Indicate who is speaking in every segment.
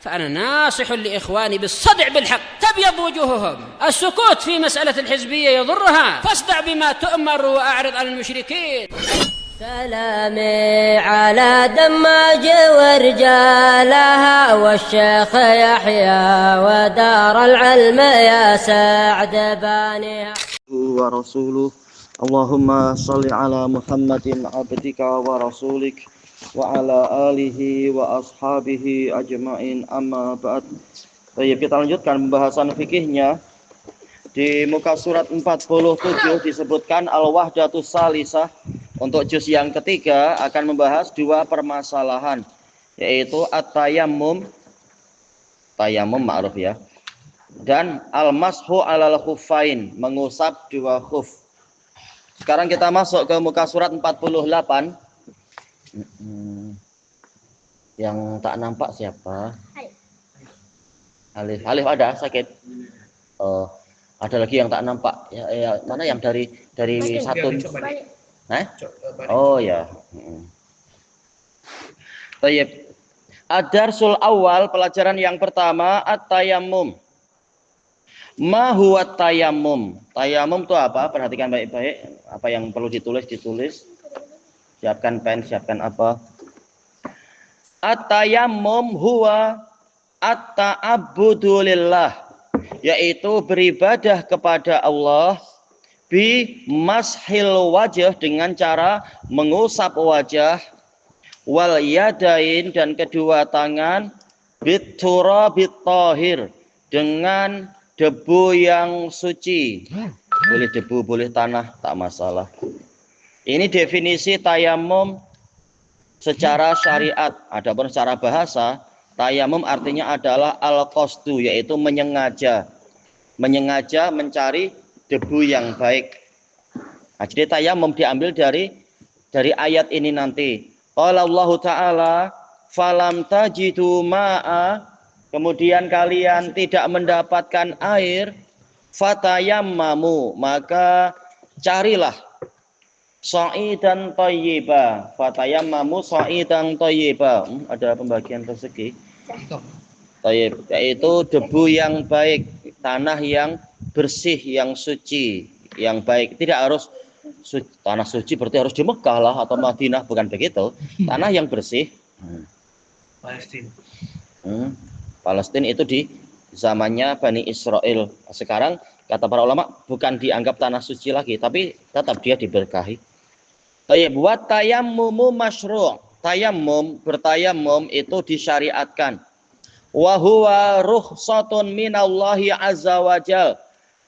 Speaker 1: فأنا ناصح لإخواني بالصدع بالحق تبيض وجوههم. السكوت في مسألة الحزبية يضرها، فاصدع بما تؤمر وأعرض عن المشركين.
Speaker 2: سلامي على دماج ورجالها والشيخ يحيى ودار العلم يا سعد بانيها
Speaker 3: ورسوله. اللهم صل على محمد عبدك ورسولك وعلى alihi wa ashabihi ajma'in, amma ba'd. Baik, kita lanjutkan pembahasan fikihnya. Di muka surat 47 disebutkan al-wahdatus salisah. Untuk juz yang ketiga akan membahas dua permasalahan, yaitu at-tayammum, tayammum ma'ruf ya, dan al-mashu 'alal khuffain, mengusap dua khuf. Sekarang kita masuk ke muka surat 48. Yang tak nampak siapa? Alif. Alif ada sakit? Ada lagi yang tak nampak. Ya, mana yang dari satu? Oh ya. Tayyib. Ad-darsul awal, pelajaran yang pertama, at-tayammum. Ma huwa tayammum? Tayammum itu apa? Perhatikan baik-baik. Apa yang perlu ditulis. Siapkan pen, siapkan apa? At-tayammum huwa at-ta'abbudu lillah, yaitu beribadah kepada Allah bi mashil wajah, dengan cara mengusap wajah, wal yadain, dan kedua tangan, bit turabit tahir, dengan debu yang suci. Boleh debu, boleh tanah, tak masalah. Ini definisi tayamum secara syariat. Adapun secara bahasa, tayamum artinya adalah al-qasdu, yaitu menyengaja mencari debu yang baik. Nah, jadi tayamum diambil dari ayat ini nanti. Qala Allah Ta'ala, falam tajidu ma'a, kemudian kalian tidak mendapatkan air, fatayammamu, maka carilah sha'idan thayyiba, fatayammamu sha'idan thayyiba. Ada pembagian rezeki. Thayyib, yaitu debu yang baik, tanah yang bersih, yang suci, yang baik. Tidak harus tanah suci berarti harus di Mekah lah atau Madinah, bukan begitu. Tanah yang bersih.
Speaker 4: Palestina.
Speaker 3: Palestina itu di zamannya Bani Israel. Sekarang kata para ulama bukan dianggap tanah suci lagi, tapi tetap dia diberkahi. Buat tayammumu masyru'. Tayammum, bertayammum itu disyariatkan. Wa huwa rukhsatun minallahi azza wajal,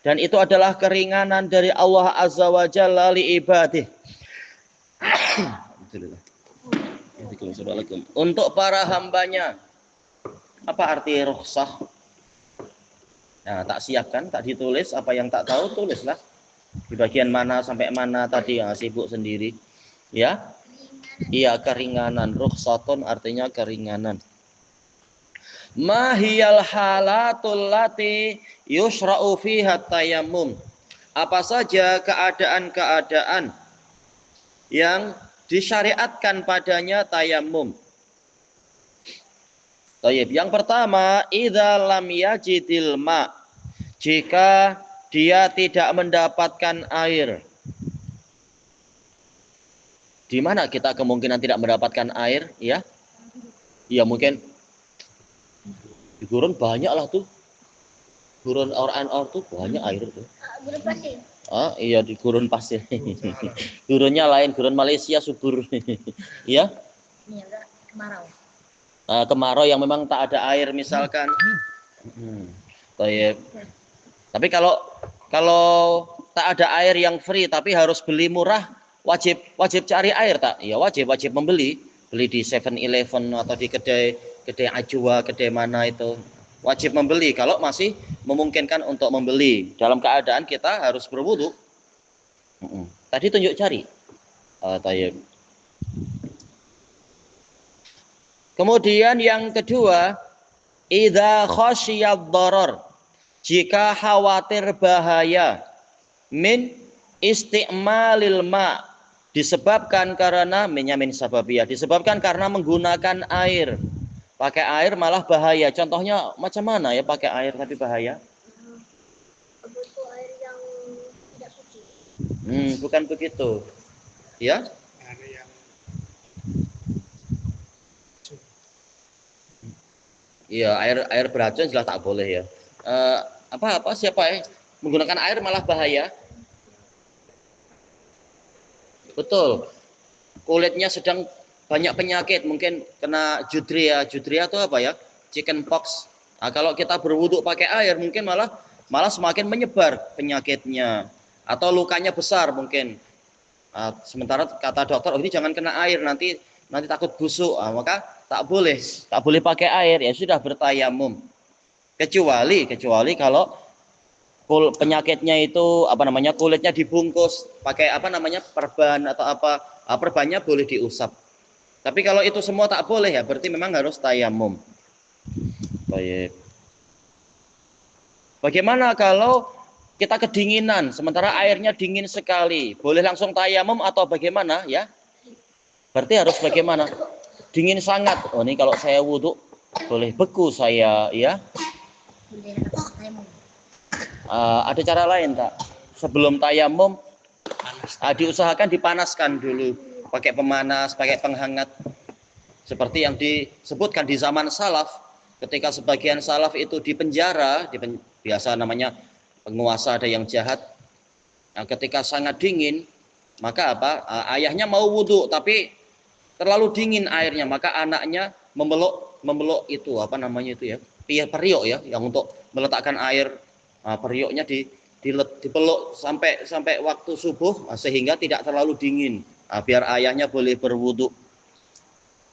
Speaker 3: dan itu adalah keringanan dari Allah azza wajalla li ibadih. Untuk para hambanya. Apa arti rukhsah? Nah, tak siapkan, tak ditulis. Apa yang tak tahu tulislah. Di bagian mana sampai mana tadi, yang sibuk sendiri. Ya? Iya, keringanan. Rukhsatun artinya keringanan. Mahiyal halatul lati yusra'u fiha tayammum. Apa saja keadaan-keadaan yang disyariatkan padanya tayammum. Tayyib. Yang pertama, idza lam yajidil ma, jika dia tidak mendapatkan air. Di mana kita kemungkinan tidak mendapatkan air, ya? Ya mungkin di gurun banyak lah tuh. Gurun or tuh banyak air tuh.
Speaker 5: Gurun pasir.
Speaker 3: Ah, iya di gurun pasir. Gurunnya lain, gurun Malaysia subur. Ya?
Speaker 5: Iya, kemarau.
Speaker 3: Kemarau yang memang tak ada air misalkan. Tapi kalau tak ada air yang free tapi harus beli murah, wajib cari air tak? Ya wajib beli di 7-Eleven atau di kedai Ajwa, kedai mana itu. Wajib membeli kalau masih memungkinkan untuk membeli. Dalam keadaan kita harus berwudu. Tadi tunjuk cari. Tayyib. Kemudian yang kedua, idza khasyiyad darar, jika khawatir bahaya, min isti'malil ma, disebabkan karena minyamin sababiyah, disebabkan karena menggunakan air, Pakai air malah bahaya. Contohnya macam mana ya pakai air tapi bahaya?
Speaker 5: Butuh air yang tidak suci.
Speaker 3: Bukan begitu. Ya?
Speaker 4: Ada yang
Speaker 3: Iya, air beracun jelas tak boleh ya. Siapa ya? Menggunakan air malah bahaya. Betul. Kulitnya sedang banyak penyakit, mungkin kena judria. Judria itu apa ya? Chicken pox. Nah, kalau kita berwuduk pakai air mungkin malah semakin menyebar penyakitnya. Atau lukanya besar mungkin. Sementara kata dokter, oh ini jangan kena air, nanti takut busuk. Maka tak boleh pakai air, ya sudah bertayamum. Kecuali kalau penyakitnya itu kulitnya dibungkus pakai perban atau apa, perbannya boleh diusap. Tapi kalau itu semua tak boleh ya, berarti memang harus tayamum. Baik. Bagaimana kalau kita kedinginan, sementara airnya dingin sekali, boleh langsung tayamum atau bagaimana ya? Berarti harus bagaimana? Dingin sangat. Oh ini kalau saya wudhu boleh beku saya ya. Ada cara lain tak? Sebelum tayamum diusahakan dipanaskan dulu. Pakai pemanas, pakai penghangat. Seperti yang disebutkan di zaman salaf. Ketika sebagian salaf itu dipenjara, biasa namanya penguasa ada yang jahat. Nah, ketika sangat dingin, maka ayahnya mau wudhu, tapi terlalu dingin airnya. Maka anaknya memeluk itu, periuk ya, yang untuk meletakkan air. Periuknya dipeluk sampai waktu subuh, sehingga tidak terlalu dingin. Biar ayahnya boleh berwudu.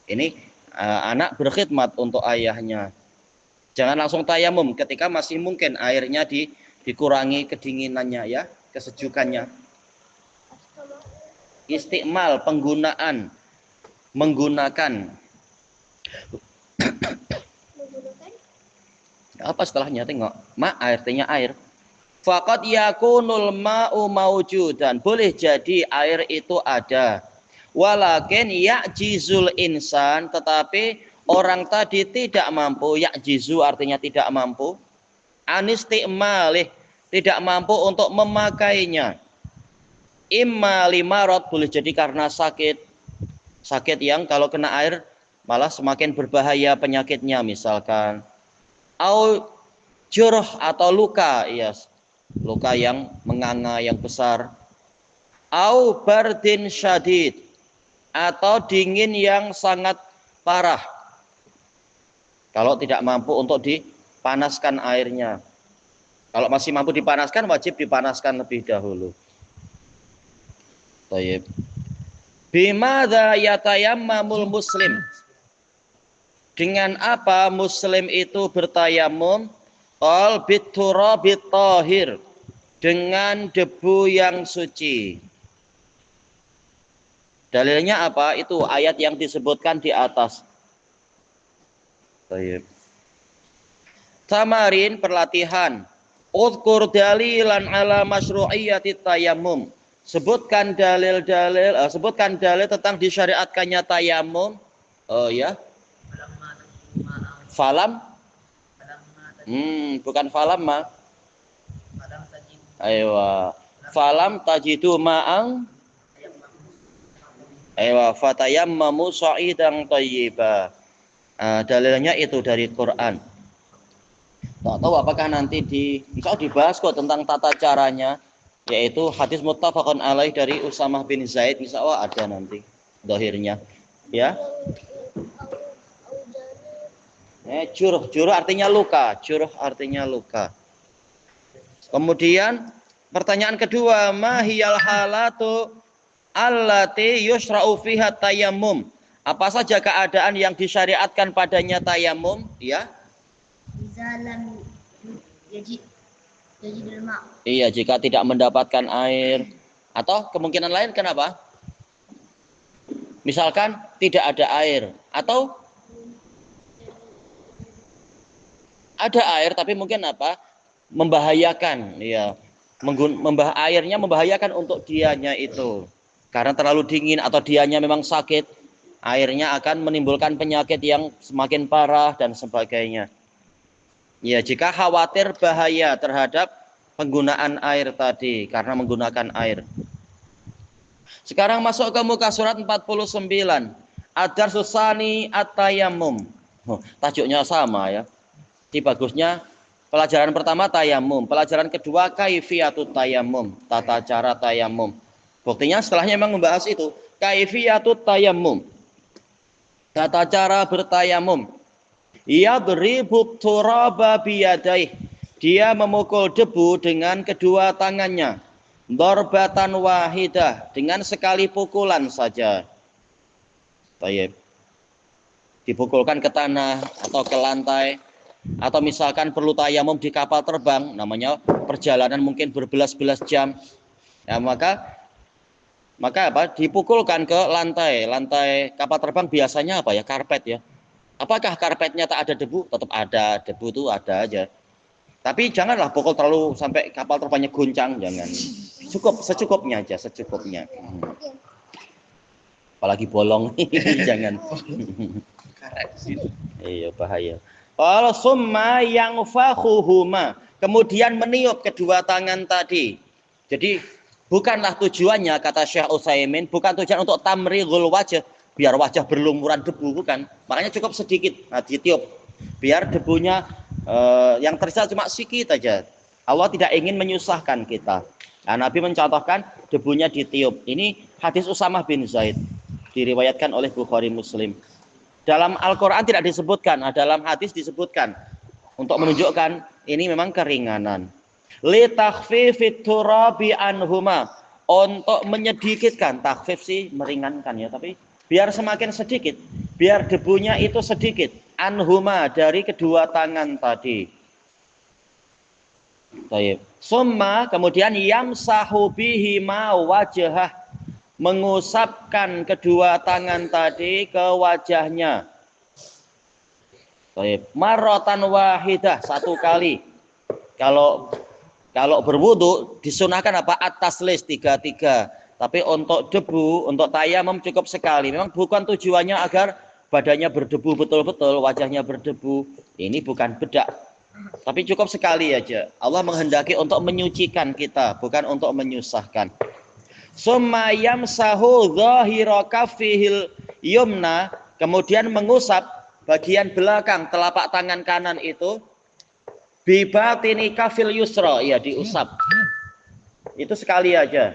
Speaker 3: Ini anak berkhidmat untuk ayahnya. Jangan langsung tayamum ketika masih mungkin airnya dikurangi kedinginannya ya, kesejukannya. Istiqmal menggunakan. Apa setelahnya tengok? Artinya air. Faqad yakunul ma'u maujudan. Boleh jadi air itu ada. Walakin ya'jizul insan, tetapi orang tadi tidak mampu. Ya'jizu artinya tidak mampu. Anisti'malih, tidak mampu untuk memakainya. Imma limarad, boleh jadi karena sakit. Sakit yang kalau kena air malah semakin berbahaya penyakitnya misalkan. Au jurh atau luka, yes. Luka yang menganga, yang besar. Au bardin syadid, atau dingin yang sangat parah. Kalau tidak mampu untuk dipanaskan airnya. Kalau masih mampu dipanaskan, wajib dipanaskan lebih dahulu. Baik. Bimadza yatayammamul muslim. Dengan apa muslim itu bertayamum? Qal biturabit tahir, dengan debu yang suci. Dalilnya apa? Itu ayat yang disebutkan di atas. Baik. Tamarin, perlatihan. Udhkur dalilan ala masyru'iyyati tayammum. Sebutkan dalil tentang disyariatkannya tayamum. Oh ya. Falam. Bukan falamma. Aywa. Falam tajidu ma'ang. Aywa, fatayammamu sa'idan thayyiba. Dalilnya itu dari Quran. Tak tahu apakah nanti insya Allah dibahas kok tentang tata caranya, yaitu hadis muttafaqun alaih dari Usamah bin Zaid, insya Allah ada nanti dohirnya ya. Juruh artinya luka. Juruh artinya luka. Kemudian pertanyaan kedua, mahiyal halatu allati yusra'u fiha tayammum. Apa saja keadaan yang disyariatkan padanya tayamum? Ya.
Speaker 5: Zalam yajidul ma'.
Speaker 3: Iya, jika tidak mendapatkan air. Atau kemungkinan lain kenapa? Misalkan tidak ada air. Atau ada air tapi mungkin membahayakan, ya. Airnya membahayakan untuk dianya itu karena terlalu dingin atau dianya memang sakit. airnya akan menimbulkan penyakit yang semakin parah dan sebagainya. Ya, jika khawatir bahaya terhadap penggunaan air tadi karena menggunakan air. Sekarang masuk ke muka surat 49. Ad-Darsus Tsani At-Tayammum. Tajuknya sama ya. Ini bagusnya pelajaran pertama tayammum, pelajaran kedua kaifiyatut tayammum, tata cara tayammum. Buktinya setelahnya memang membahas itu, kaifiyatut tayammum. Tata cara bertayamum. Yadribut turaba biyadaih. Dia memukul debu dengan kedua tangannya. Darbatan wahidah, dengan sekali pukulan saja. Tayyib. Dipukulkan ke tanah atau ke lantai, atau misalkan perlu tayamum di kapal terbang, namanya perjalanan mungkin berbelas-belas jam. Ya, maka apa? Dipukulkan ke lantai kapal terbang biasanya apa ya? Karpet ya. Apakah karpetnya tak ada debu? Tetap ada, debu itu ada aja. Tapi janganlah pukul terlalu sampai kapal terbangnya goncang, jangan. Cukup secukupnya aja, secukupnya. Apalagi bolong, jangan. Iya, bahaya. Kalau summa yang fakhuhuma, kemudian meniup kedua tangan tadi. Jadi bukanlah tujuannya, kata Syekh Utsaimin, bukan tujuan untuk tamrighul wajah, biar wajah berlumuran debu, bukan. Makanya cukup sedikit, nah, ditiup, biar debunya yang tersisa cuma sedikit aja. Allah tidak ingin menyusahkan kita. Nah, Nabi mencontohkan debunya ditiup. Ini hadis Usamah bin Zaid, diriwayatkan oleh Bukhari Muslim. Dalam Al-Quran tidak disebutkan, dalam hadis disebutkan untuk menunjukkan ini memang keringanan. Li takhfifit turabi anhuma, untuk menyedikitkan. Takhfif sih meringankan ya, tapi biar semakin sedikit, biar debunya itu sedikit. Anhuma, dari kedua tangan tadi. Baik. Summa, kemudian yamsahu bihi ma wajhah, mengusapkan kedua tangan tadi ke wajahnya. Baik. Marratan wahidah, satu kali. Kalau berwudu disunahkan apa? At-taslis 3-3. Tapi untuk debu, untuk tayamum cukup sekali. Memang bukan tujuannya agar badannya berdebu betul-betul, wajahnya berdebu. Ini bukan bedak. Tapi cukup sekali aja. Allah menghendaki untuk menyucikan kita, bukan untuk menyusahkan. Summa yamsahu dhahira kaffihil yumna, kemudian mengusap bagian belakang telapak tangan kanan itu bibatini kafil yusra, ya diusap. Itu sekali aja.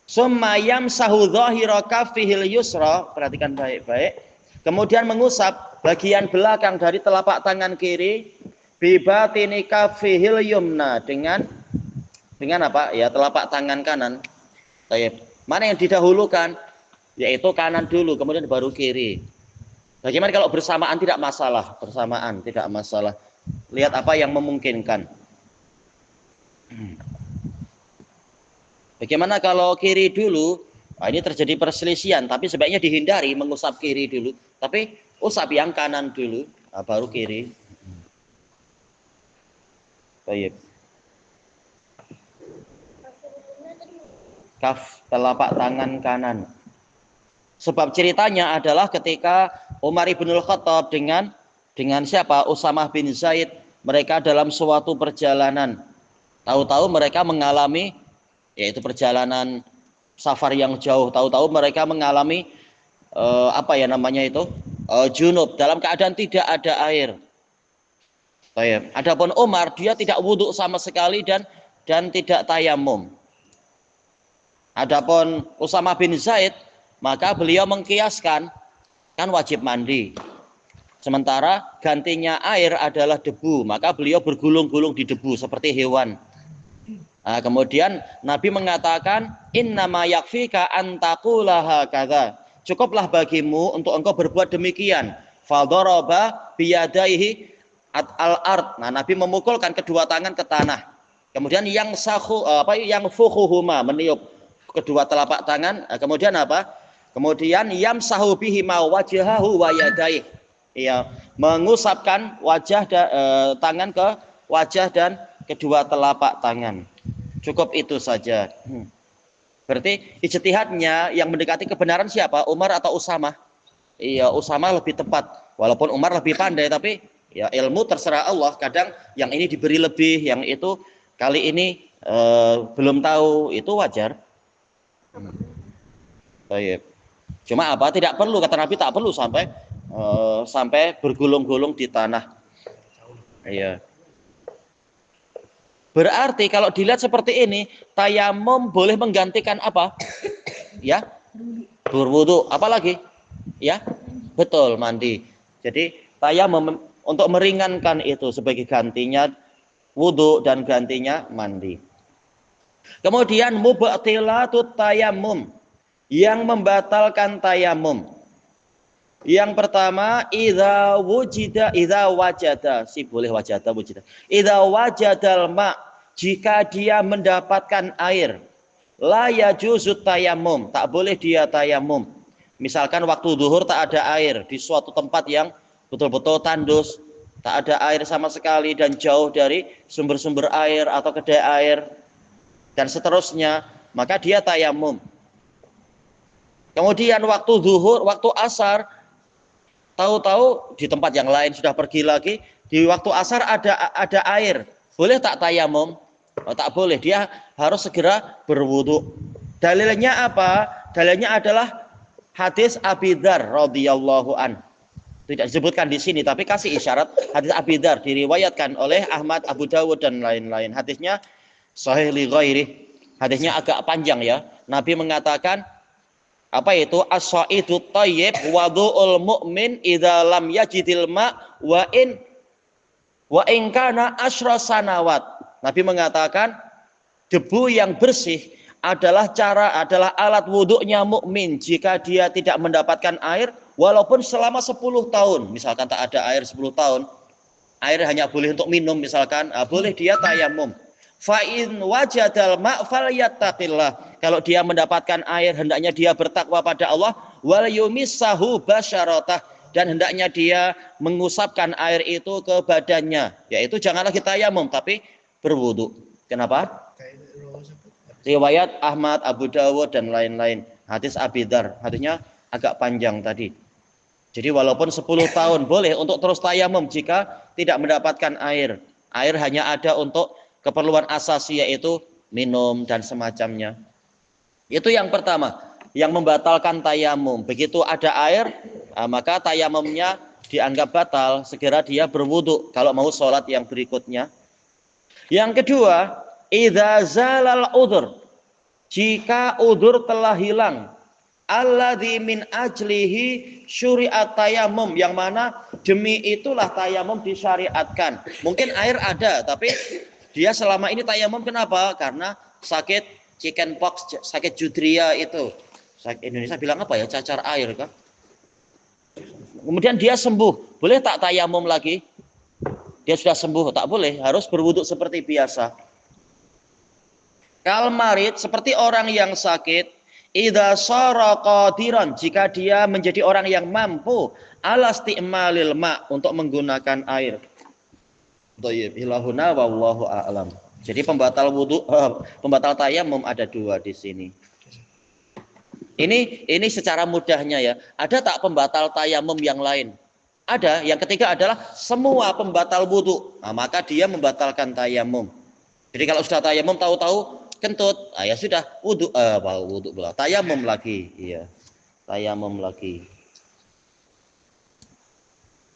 Speaker 3: Summa yamsahu dhahira kaffihil yusra, perhatikan baik-baik. Kemudian mengusap bagian belakang dari telapak tangan kiri bibatini kaffihil yumna, dengan apa? Ya, telapak tangan kanan. Mana yang didahulukan? Yaitu kanan dulu, kemudian baru kiri. Bagaimana kalau bersamaan? Tidak masalah, bersamaan tidak masalah. Lihat apa yang memungkinkan. Bagaimana kalau kiri dulu? Nah, ini terjadi perselisihan, tapi sebaiknya dihindari mengusap kiri dulu. Tapi usap yang kanan dulu, nah, baru kiri. Baik. Kaf, telapak tangan kanan. Sebab ceritanya adalah ketika Umar ibnul Khattab dengan siapa? Usamah bin Zaid. Mereka dalam suatu perjalanan. Tahu-tahu mereka mengalami, yaitu perjalanan safar yang jauh. Tahu-tahu mereka mengalami junub, dalam keadaan tidak ada air. Adapun Umar, dia tidak wudhu sama sekali dan tidak tayamum. Adapun Usamah bin Zaid, maka beliau mengkiaskan, kan wajib mandi. Sementara gantinya air adalah debu, maka beliau bergulung-gulung di debu seperti hewan. Nah, kemudian Nabi mengatakan, innama yakfika antaqula hakadha. Cukuplah bagimu untuk engkau berbuat demikian. Fadharaba biyadaihi al-ard. Nah, Nabi memukulkan kedua tangan ke tanah. Kemudian yang fuhuhuma, meniup kedua telapak tangan. Nah, kemudian apa? Kemudian yamsahu bihi ma wajhahu wa yadayhi. Ya, mengusapkan tangan ke wajah dan kedua telapak tangan. Cukup itu saja. Berarti ijtihadnya yang mendekati kebenaran siapa? Umar atau Usamah? iya Usama lebih tepat. Walaupun Umar lebih pandai, tapi ya ilmu terserah Allah. Kadang yang ini diberi lebih, yang itu kali ini belum tahu, itu wajar. Baik. Cuma apa? Tidak perlu, kata Nabi, tak perlu sampai bergulung-gulung di tanah. Iya. Berarti kalau dilihat seperti ini, tayamum boleh menggantikan apa? Ya, berwudu. Apalagi? Ya, betul, mandi. Jadi tayamum untuk meringankan itu sebagai gantinya wudu dan gantinya mandi. Kemudian mubtilatut tayamum, yang membatalkan tayamum. Yang pertama, idza wajada, idza wajadal ma, jika dia mendapatkan air, la yajuzut tayamum, tak boleh dia tayamum. Misalkan waktu zuhur tak ada air di suatu tempat yang betul-betul tandus, tak ada air sama sekali dan jauh dari sumber-sumber air atau kedai air dan seterusnya, maka dia tayamum. Kemudian waktu zuhur, waktu asar, tahu-tahu di tempat yang lain sudah pergi lagi, di waktu asar ada air, boleh tak tayamum? Oh, tak boleh, dia harus segera berwudu. Dalilnya apa? Dalilnya adalah hadis Abi Dzar radhiyallahu an. Tidak disebutkan di sini, tapi kasih isyarat hadis Abi Dzar, diriwayatkan oleh Ahmad, Abu Dawud dan lain-lain. Hadisnya sahih li ghairi. Hadisnya agak panjang ya. Nabi mengatakan apa itu? As-saidu thayyib wudu'ul mu'min idza lam yajidil ma wa in kana asyra sanawat. Nabi mengatakan debu yang bersih adalah alat wuduknya mukmin jika dia tidak mendapatkan air walaupun selama 10 tahun. Misalkan tak ada air 10 tahun, air hanya boleh untuk minum misalkan, boleh dia tayamum. Fa in wajadal ma falyattaqillah. Kalau dia mendapatkan air, hendaknya dia bertakwa pada Allah, wal yumissahu basyaratah, dan hendaknya dia mengusapkan air itu ke badannya, yaitu janganlah kita tayamum tapi berwudu. Kenapa? Riwayat Ahmad, Abu Dawud dan lain-lain. Hadis Abi Dzar, hadisnya agak panjang tadi. Jadi walaupun 10 tahun boleh untuk terus tayamum jika tidak mendapatkan air. Air hanya ada untuk keperluan asasi, yaitu minum dan semacamnya. Itu yang pertama, yang membatalkan tayamum. Begitu ada air, maka tayamumnya dianggap batal, segera dia berwudu kalau mau sholat yang berikutnya. Yang kedua, idza zalal udzur, jika udzur telah hilang, alladzi min ajlihi syuri'at tayamum, yang mana demi itulah tayamum disyariatkan. Mungkin air ada, tapi dia selama ini tayamum kenapa? Karena sakit chickenpox, sakit judria itu. Indonesia bilang apa ya? Cacar air kan? Kemudian dia sembuh, boleh tak tayamum lagi? Dia sudah sembuh, tak boleh, harus berwudu seperti biasa. Kal marid, seperti orang yang sakit, idza shara qadiran, jika dia menjadi orang yang mampu ala isti'malil ma, untuk menggunakan air. Thayyib, ilahuna wallahu a'lam. Jadi pembatal wudu, pembatal tayamum ada 2 di sini. Ini secara mudahnya ya. Ada tak pembatal tayamum yang lain? Ada. Yang ketiga adalah semua pembatal wudu. Nah, maka dia membatalkan tayamum. Jadi kalau sudah tayamum tahu-tahu kentut, ya sudah wudu, tayamum lagi, iya. Tayamum lagi.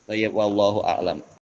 Speaker 3: Wallahu a'lam.